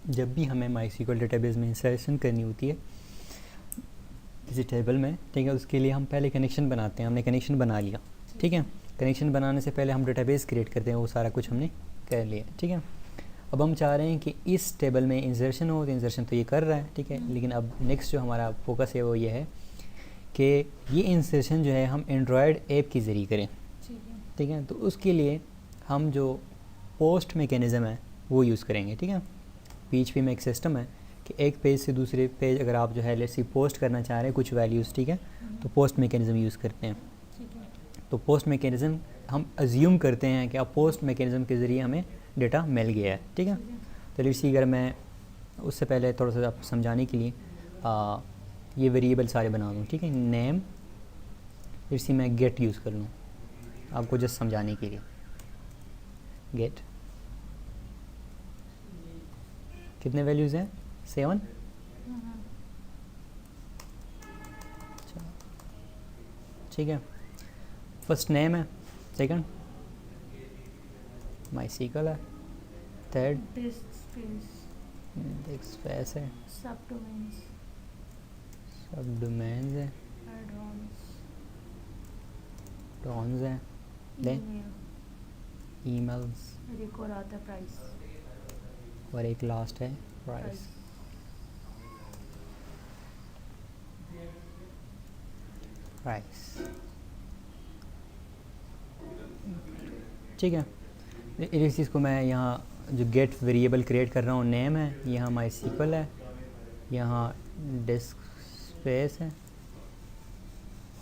जब भी हमें MySQL डेटाबेस में इंसर्शन करनी होती है किसी टेबल में, ठीक है, उसके लिए हम पहले कनेक्शन बनाते हैं। हमने कनेक्शन बना लिया, ठीक है। कनेक्शन बनाने से पहले हम डेटाबेस क्रिएट करते हैं, वो सारा कुछ हमने कर लिया, ठीक है। अब हम चाह रहे हैं कि इस टेबल में इंसर्शन हो, तो इंसर्शन तो ये कर रहा है, ठीक है। लेकिन अब नेक्स्ट जो हमारा फोकस है वो ये है कि ये इंसर्शन जो है हम एंड्रॉयड ऐप के ज़रिए करें, ठीक है। तो उसके लिए हम जो पोस्ट मैकेनिज़्म है वो यूज़ करेंगे, ठीक है। PHP में एक सिस्टम है कि एक पेज से दूसरे पेज अगर आप जो है लेट्स सी पोस्ट करना चाह रहे हैं कुछ वैल्यूज़, ठीक है, तो पोस्ट मैकेनिज़्म यूज़ करते हैं। तो पोस्ट मैकेनिज़्म हम अज्यूम करते हैं कि अब पोस्ट मैकेनिज़्म के ज़रिए हमें डेटा मिल गया है, ठीक है। तो लेट्स सी अगर मैं उससे पहले थोड़ा सा आपको समझाने के लिए ये वेरिएबल सारे बना दूँ, ठीक है। नेम, लेट्स सी मैं गेट यूज़ कर लूँ आपको जस्ट समझाने के लिए। गेट कितने वैल्यूज़ हैं? 7। ठीक है। फर्स्ट नेम है, सेकंड MySQL है, थर्ड डिस्क स्पेस है, सब डोमेन्स है, डॉन्स है, देन ईमेल्स, और एक लास्ट है प्राइस। ठीक है। इस चीज़ को मैं यहाँ जो गेट वेरिएबल क्रिएट कर रहा हूँ, नेम है, यहाँ MySQL है, यहाँ डिस्क स्पेस है,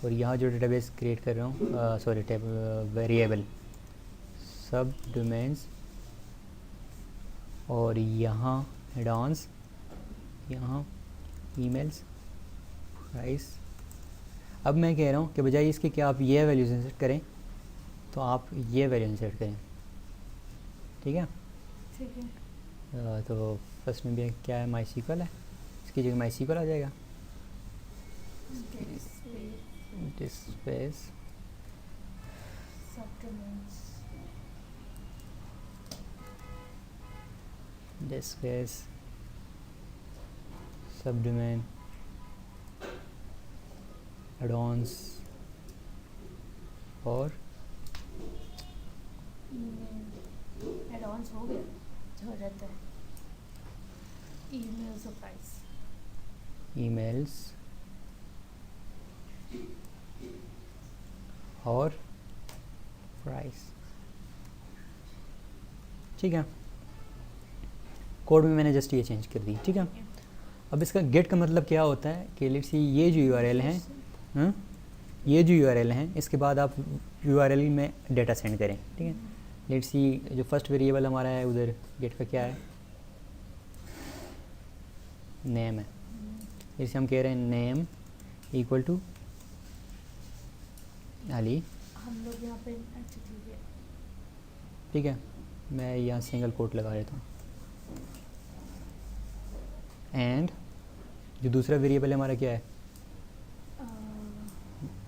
और यहाँ जो डेटाबेस क्रिएट कर रहा हूँ सॉरी वेरिएबल सब डोमेन्स, और यहाँ एडॉन्स, यहाँ ईमेल्स, प्राइस। अब मैं कह रहा हूँ कि बजाय इसके कि आप ये वैल्यूज इंसर्ट करें तो आप ये वैल्यू इंसर्ट करें, ठीक है। तो फर्स्ट में भी क्या है, MySQL है, इसकी जगह MySQL आ जाएगा, डिस्क स्पेस सब डोमेन एडॉन्स और एडवांस हो गया हो जाता है ईमेल्स और प्राइस, ईमेल्स और प्राइस, ठीक है। कोड में मैंने जस्ट ये चेंज कर दी, ठीक है। अब इसका गेट का मतलब क्या होता है कि लेट्स सी ये जो URL हैं, ये जो URL हैं, इसके बाद आप URL में डेटा सेंड करें, ठीक है। लेट्स सी जो फर्स्ट वेरिएबल हमारा है उधर गेट का क्या है, नेम है। जैसे हम कह रहे हैं नेम इक्वल टू अली, हम लोग यहाँ पे ठीक है। मैं यहाँ सिंगल कोट लगा देता हूँ, एंड जो दूसरा वेरिएबल हमारा क्या है,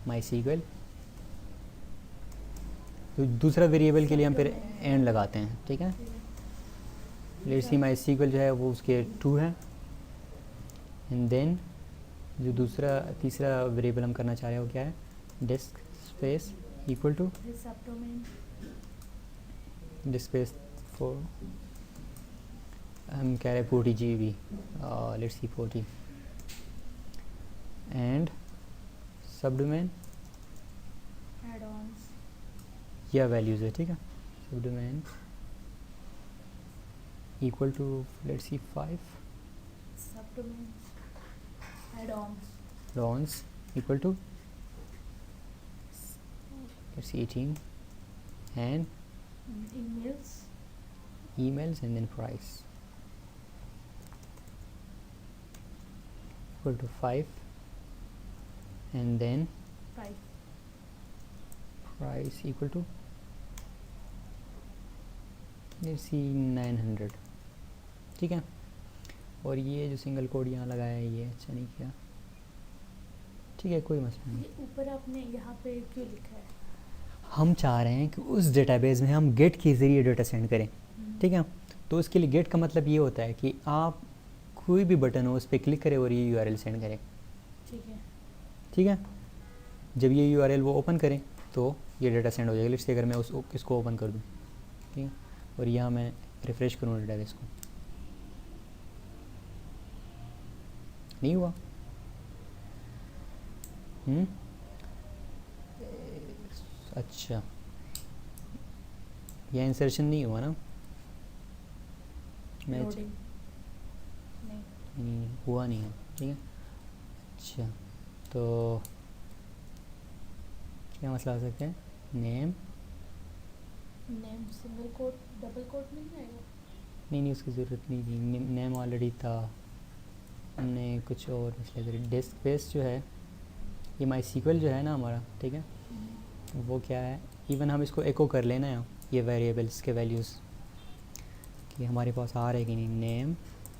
MySQL। तो दूसरा वेरिएबल के लिए हम फिर एंड लगाते हैं, ठीक है। लेट्स सी MySQL जो है वो उसके 2 है, एंड देन जो तीसरा वेरिएबल हम करना चाह रहे हैं वो क्या है, disk space equal to disk space for हम कह रहे हैं 40 GB, let's see 40, and sub domain या वैल्यूज़ है, ठीक है। Sub domain equal to let's see 5, sub domain addons equal to let's see 18, and emails and then price equal to 5, and then price equal to let's see 900, ठीक है। और ये जो single code यहाँ लगाया है ये अच्छा नहीं किया, ठीक है, कोई मसला नहीं। ऊपर आपने यहाँ पे क्यों लिखा है, हम चाह रहे हैं कि उस डेटाबेस में हम गेट के ज़रिए डेटा सेंड करें, ठीक है। तो इसके लिए गेट का मतलब ये होता है कि आप कोई भी बटन हो उस पर क्लिक करें और ये यूआरएल सेंड करें। ठीक है। ठीक है, जब ये यूआरएल वो ओपन करें तो ये डाटा सेंड हो जाएगा। लेट्स से अगर मैं इसको ओपन कर दूँ, ठीक है, और यहाँ मैं रिफ़्रेश करूँ डाटाबेस को, नहीं हुआ। अच्छा, यह इंसर्शन नहीं हुआ ना, मैं लोडिंग नहीं हुआ नहीं है। ठीक है, अच्छा तो क्या मसला आ सकता है? Name single quote double quote नहीं आएगा? नहीं उसकी ज़रूरत नहीं थी, नेम ऑलरेडी था, हमने कुछ और मसले करे। डिस्क स्पेस जो है ये माई सीक्वल जो है ना हमारा, ठीक है, वो क्या है, इवन हम इसको एको कर लेना है ये वेरिएबल्स के वैल्यूज़ कि हमारे पास आ रहे कि नहीं। नेम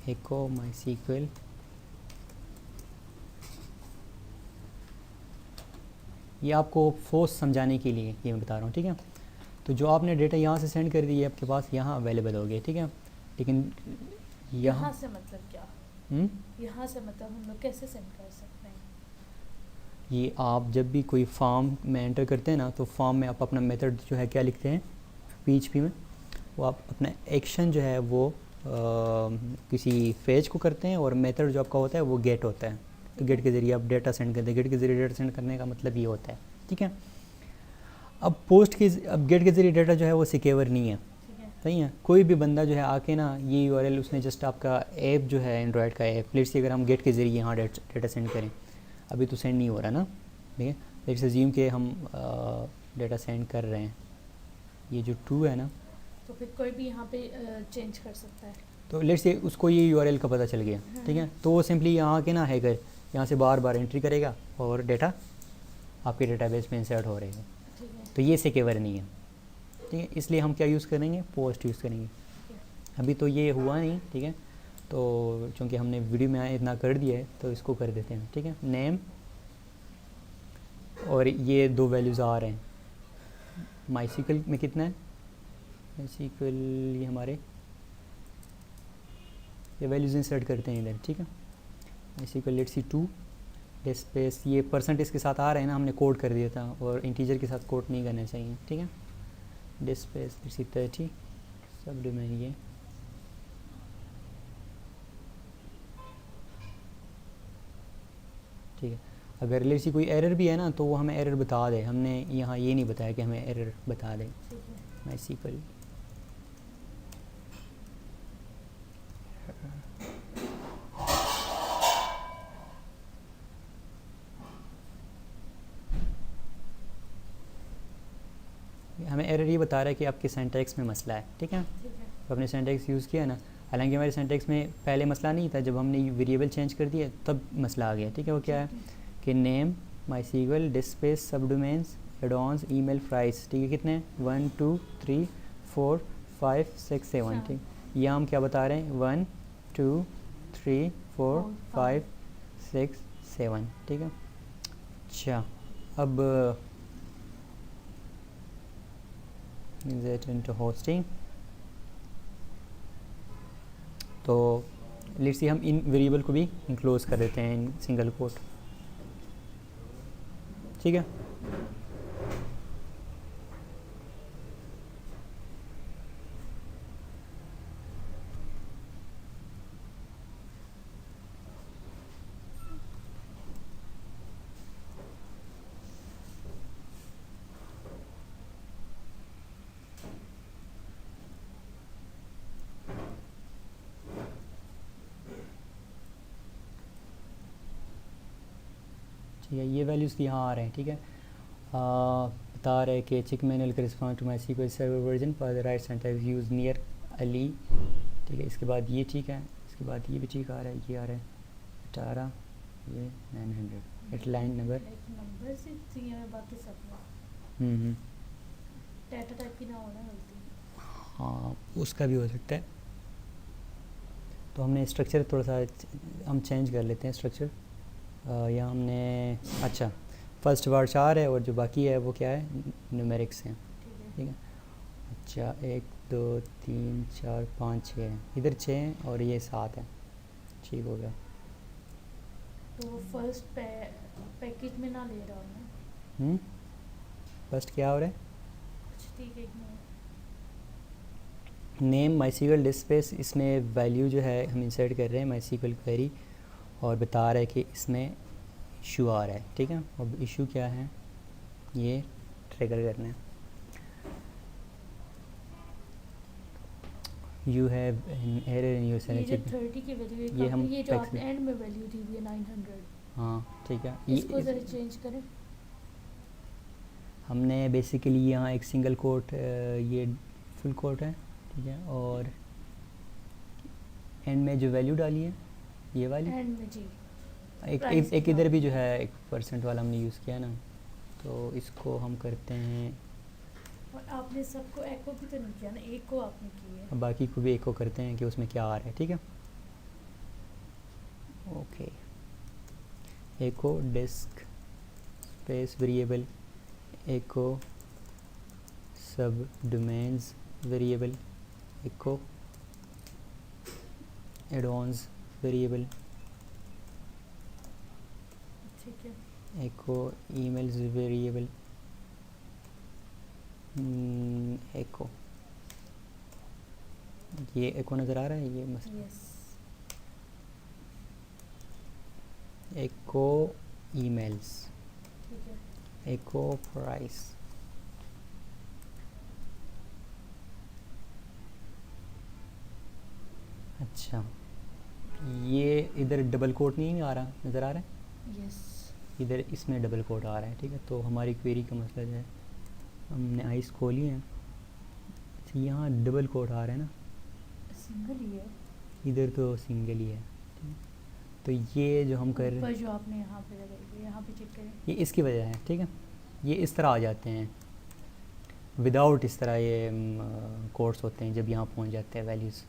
एको माई सीक्वल, ये आपको फोर्स समझाने के लिए ये मैं बता रहा हूँ। ठीक है, तो जो आपने डेटा यहाँ से सेंड कर दी है आपके पास यहाँ अवेलेबल हो गया। ठीक है, लेकिन यहाँ से मतलब क्या? यहाँ से मतलब हम लोग कैसे सेंड कर सकते हैं? ये आप जब भी कोई फॉर्म में एंटर करते हैं ना, तो फॉर्म में आप अपना मेथड जो है क्या लिखते हैं PHP में, वो आप अपना एक्शन जो है वो किसी फेज को करते हैं और मेथड जो आपका होता है वो गेट होता है। तो गेट के ज़रिए आप डेटा सेंड करते हैं। गेट के ज़रिए डेटा सेंड करने का मतलब ये होता है। ठीक है, अब गेट के ज़रिए डेटा जो है वो सिक्योर नहीं है। सही है, कोई भी बंदा जो है आके ना ये यूआरएल उसने जस्ट आपका ऐप जो है एंड्रॉयड का ऐप, लेट्स से अगर हम गेट के ज़रिए यहाँ डेटा सेंड करें, अभी तो सेंड नहीं हो रहा ना, ठीक है, लेट्स अज्यूम के हम डेटा सेंड कर रहे हैं, ये जो 2 है ना, तो फिर कोई भी यहाँ पे चेंज कर सकता है। तो लेट्स से उसको ये यूआरएल का पता चल गया। ठीक है, तो वो सिंपली यहाँ आके ना हैकर यहाँ से बार बार एंट्री करेगा और डेटा आपके डेटाबेस में इंसर्ट हो रहेगा। तो ये सिक्योर नहीं है। ठीक है, इसलिए हम क्या यूज़ करेंगे, पोस्ट यूज़ करेंगे। अभी तो ये हुआ नहीं। ठीक है, तो चूँकि हमने वीडियो में इतना कर दिया है तो इसको कर देते हैं। ठीक है, नेम और ये 2 वैल्यूज़ आ रहे हैं। माईसीक्वल में कितना है, माईसीक्वल ये हमारे ये वैल्यूज़ इंसर्ट करते हैं इधर। ठीक है, माईसीक्वल लेट्स सी 2 स्पेस, ये परसेंटेज के साथ आ रहे हैं ना, हमने कोड कर दिया था और इंटीजर के साथ कोड नहीं करना चाहिए। ठीक है, डिस्पेस लेट्स सी 30 सब डोमेन ये, ठीक है। अगर लेट्स सी कोई एरर भी है ना तो वो हमें एरर बता दे, हमने यहाँ ये नहीं बताया कि हमें एरर बता दे। माईसीक्वल हमें एरर ये बता रहा है कि आपके सिंटैक्स में मसला है। ठीक है, तो आपने सिंटैक्स यूज़ किया ना, हालांकि हमारे सिंटैक्स में पहले मसला नहीं था, जब हमने वेरिएबल चेंज कर दिया तब मसला आ गया। ठीक है, वो क्या है कि नेम माईसीक्वल डिस्पेस सब डोमेन्स एडॉन्स ईमेल प्राइस। ठीक है, कितने 1 2 3 4 5 6 7। ठीक, ये हम क्या बता रहे हैं 1 2 3 4 5 6 7। ठीक है, अच्छा अब get into hosting, तो लेट्स सी हम इन वेरिएबल को भी इंक्लोज कर देते हैं इन सिंगल कोट। ठीक है, ठीक है, ये वैल्यूज़ यहाँ आ रहे हैं। ठीक है, बता रहे हैं कि चेक मैनुअल के response to MySQL server version for the right syntax use near अली। ठीक है, इसके बाद ये ठीक है, इसके बाद ये भी ठीक आ रहा है, ये आ रहा है 18, ये 900 एट लाइन नंबर से चाहिए में बाकी सब डाटा टाइप की ना होना गलती। हाँ, उसका भी हो सकता है। तो हमने स्ट्रक्चर थोड़ा सा हम चेंज कर लेते हैं स्ट्रक्चर। यहाँ हमने अच्छा फर्स्ट वर्ड 4 है और जो बाकी है वो क्या है न्यूमेरिक्स हैं। ठीक है, अच्छा एक 2 3 4 5 6 है, इधर 6 है और ये 7 है। ठीक हो गया। तो फर्स्ट पैकेज में ना ले रहा हूँ मैं। फर्स्ट क्या हो रहा है? अच्छा ठीक है, इग्नोर। नेम माईसीक्वल डिस्क स्पेस, इसमें वैल्यू जो है हम इंसर्ट कर रहे हैं माईसीक्वल क्वेरी और बता रहा है कि इसमें इशू आ रहा है। ठीक है, अब इशू क्या है ये ट्रिगर करना है। You have an error in your ये जो सर्च। 30 की वैल्यू ये हम ये जो text आपने एंड में वैल्यू दी हुई है 900, हाँ ठीक है, इसको ये ज़रा चेंज करें। हमने बेसिकली यहाँ एक सिंगल कोट, ये फुल कोट है ठीक है, और एंड में जो वैल्यू डाली है ये वाली, एंड में जी एक इधर भी जो है 1% वाला हमने यूज़ किया ना, तो इसको हम करते हैं। और आपने सबको एको भी तो नहीं किया ना, एक को आपने की है। बाकी को भी एको करते हैं कि उसमें क्या आ रहा है। ठीक है, ओके। एको डिस्क स्पेस वेरिएबल, एको सब डोमेन्स वेरिएबल, एको एडॉन्स वेरिएबल, ठीक है, एको ईमेल्स वेरिएबल, एको, ये एको नज़र आ रहा है ये मसला। यस। एको ईमेल्स, ठीक है, एको प्राइस, अच्छा ये इधर डबल कोट नहीं आ रहा, नज़र आ रहा है यस। इधर, इसमें डबल कोट आ रहा है। ठीक है, तो हमारी क्वेरी का मसला जो है, हमने आइस खोली है, अच्छा यहाँ डबल कोट आ रहा है ना, सिंगल ही है इधर तो सिंगल ही है। ठीक है, तो ये जो हम कर रहे ऊपर हैं जो आपने यहाँ पे लगाई है, यहाँ पे चेक करें। ये इसकी वजह है। ठीक है, ये इस तरह आ जाते हैं विदाउट, इस तरह ये कोड्स होते हैं जब यहाँ पहुँच जाते हैं वैल्यूज़।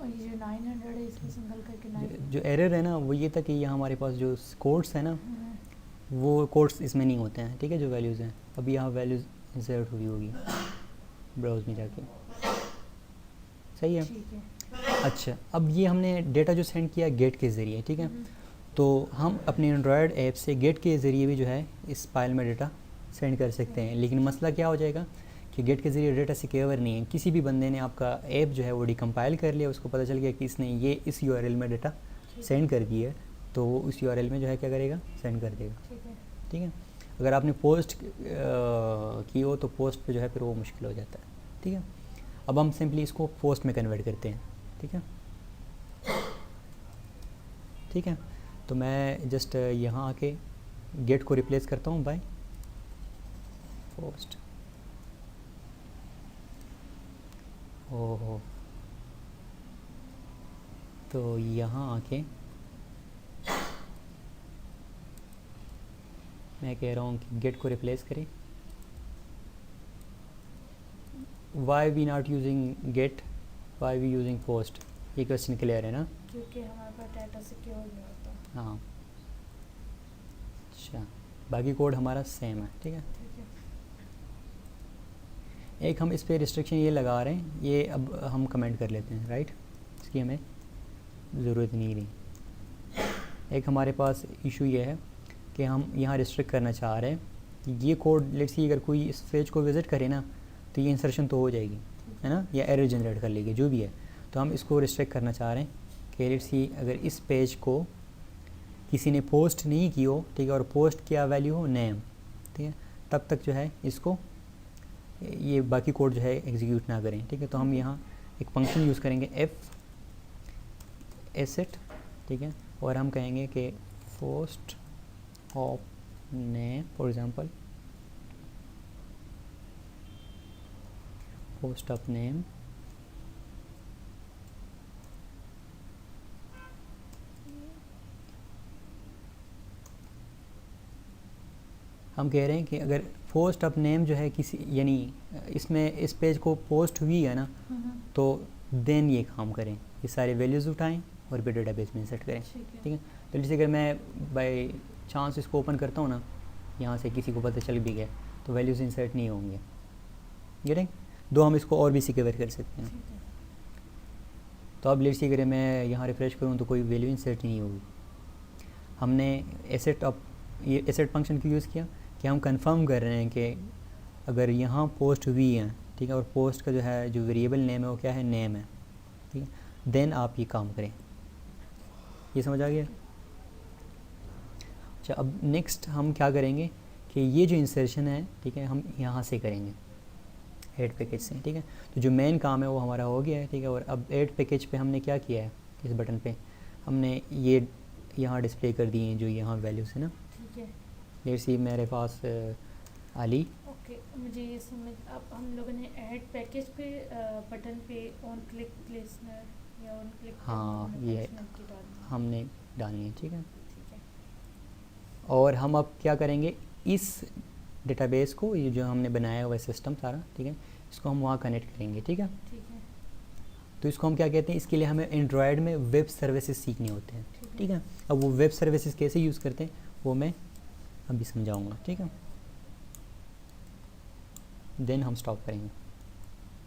और ये जो 900 है इसको सिंगल करके 9। जो एरर है ना वो ये था कि यहाँ हमारे पास जो कोड्स है ना वो कोड्स इसमें नहीं होते हैं। ठीक है, जो वैल्यूज़ हैं अभी यहाँ वैल्यूज़ इंसर्ट हुई होगी ब्राउज़ में जाके, सही है। ठीक है, अच्छा, अब ये हमने डेटा जो सेंड किया गेट के ज़रिए। ठीक है, तो हम अपने एंड्रॉयड ऐप से गेट के ज़रिए भी जो है इस फाइल में डेटा सेंड कर सकते हैं, लेकिन मसला क्या हो जाएगा कि गेट के ज़रिए डेटा सिक्योर नहीं है। किसी भी बंदे ने आपका ऐप जो है वो डिकम्पाइल कर लिया, उसको पता चल गया कि इसने ये इस यूआरएल में डेटा सेंड कर दिया है, तो वो उस यूआरएल में जो है क्या करेगा, सेंड कर देगा। ठीक है, ठीक है, अगर आपने पोस्ट की हो तो पोस्ट पे जो है फिर वो मुश्किल हो जाता है। ठीक है, अब हम सिंपली इसको पोस्ट में कन्वर्ट करते हैं। ठीक है, ठीक है, तो मैं जस्ट यहाँ आके गेट को रिप्लेस करता हूँ बाय पोस्ट। ओहो, तो यहाँ आके मैं कह रहा हूँ कि गेट को रिप्लेस करें। Why we not using get, why we using post, ये क्वेश्चन क्लियर है ना? क्योंकि हमारे पास डाटा सिक्योर नहीं होता। हाँ, अच्छा, बाकी कोड हमारा सेम है। ठीक है, ठीक है, एक हम इस पर रिस्ट्रिक्शन ये लगा रहे हैं, ये अब हम कमेंट कर लेते हैं, राइट, इसकी हमें ज़रूरत नहीं रही। एक हमारे पास इशू ये है कि हम यहाँ रिस्ट्रिक्ट करना चाह रहे हैं ये कोड, लेट्स सी अगर कोई इस पेज को विज़िट करे ना तो ये इंसर्शन तो हो जाएगी, है ना, या एरर जनरेट कर लेगी, जो भी है। तो हम इसको रिस्ट्रिक्ट करना चाह रहे हैं कि लेट्स सी अगर इस पेज को किसी ने पोस्ट नहीं की हो, ठीक है, और पोस्ट किया वैल्यू हो नेम, ठीक है, तब तक जो है इसको ये बाकी कोड जो है एग्जीक्यूट ना करें। ठीक है, तो हम यहाँ एक फंक्शन यूज़ करेंगे एफ एसेट, ठीक है, और हम कहेंगे कि post of name, for example post of name हम कह रहे हैं कि अगर पोस्ट ऑफ नेम जो है किसी, यानी इसमें इस पेज को पोस्ट हुई है ना, तो देन ये काम करें, ये सारे वैल्यूज़ उठाएं और फिर डेटाबेस में इंसर्ट करें। ठीक है, तो जैसे अगर मैं बाय चांस इसको ओपन करता हूँ ना, यहाँ से किसी को पता चल भी गया तो वैल्यूज़ इंसर्ट नहीं होंगे। गेटिंग? दो हम इसको और भी सिक्योर कर सकते हैं। ठीक है। तो अब लेट्स सी अगर मैं यहाँ रिफ़्रेश करूँ तो कोई वैल्यू इंसर्ट नहीं होगी। हमने ये एसेट फंक्शन क्यों यूज़ किया कि हम कंफर्म कर रहे हैं कि अगर यहाँ पोस्ट हुई है, ठीक है, और पोस्ट का जो है जो वेरिएबल नेम है वो क्या है, नेम है, ठीक है, देन आप ये काम करें। ये समझ आ गया? अच्छा, अब नेक्स्ट हम क्या करेंगे कि ये जो इंसर्शन है, ठीक है, हम यहाँ से करेंगे ऐड पैकेज से, ठीक है। तो जो मेन काम है वो हमारा हो गया है, ठीक है। और अब ऐड पैकेज पे हमने क्या किया है, इस बटन पे हमने ये यहाँ डिस्प्ले कर दिए हैं जो यहाँ वैल्यूज़ है ना। ठीक है। लेट्स सी मेरे पास अली। ओके, मुझे ये समझ, अब हम लोगों ने ऐड पैकेज पे बटन पे ऑन क्लिक लिसनर या ऑन क्लिक हाँ, ये हमने डालनी है, ठीक है। ठीक है। और हम अब क्या करेंगे, इस डेटाबेस को, ये जो हमने बनाया हुआ है सिस्टम सारा, ठीक है, इसको हम वहाँ कनेक्ट करेंगे, ठीक है। ठीक है। तो इसको हम क्या कहते हैं, इसके लिए हमें एंड्रॉयड में वेब सर्विसेज सीखने होते हैं, ठीक है। अब वो वेब सर्विसेज कैसे यूज़ करते हैं वो मैं अभी समझाऊंगा, ठीक है। देन हम स्टॉप करेंगे।